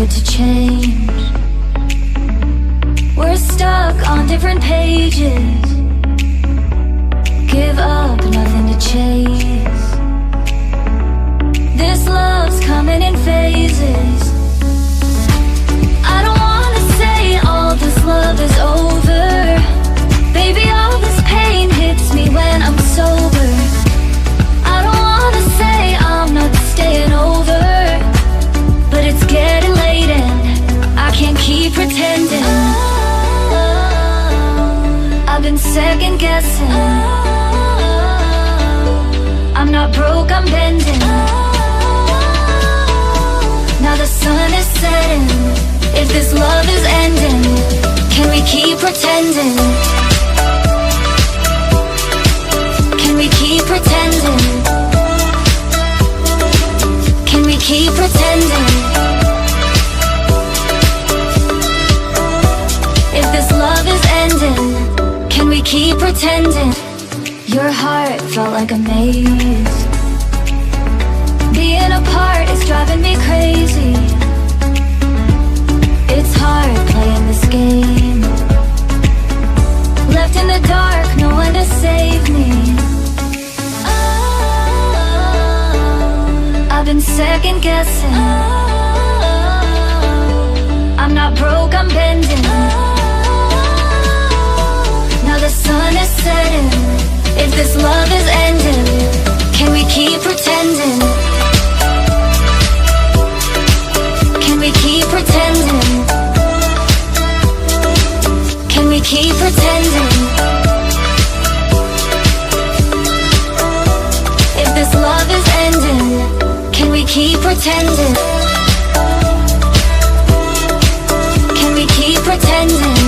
good to change. We're stuck on different pages. Give up, nothing to chase. This love's coming in phases. I don't wanna say all this love is over. Baby, all this pain hits me when I'm sober. I don't wanna say I'm not staying over, but it's getting late and I can't keep pretending. I've been second guessing. I'm not broke, I'm bending. Now the sun is setting. If this love is ending, can we keep pretending? Can we keep pretending? Can we keep pretending? If this love is ending, can we keep pretending? Your heart felt like a maze. Being apart is driving me crazy. It's hard playing this game. Left in the dark, no one to save me. I've been second guessing. I'm not broke, I'm bending. Now the sun is setting. If this love is ending, can we keep pretending? Can we keep pretending? Can we keep pretending? If this love is ending, can we keep pretending? Can we keep pretending?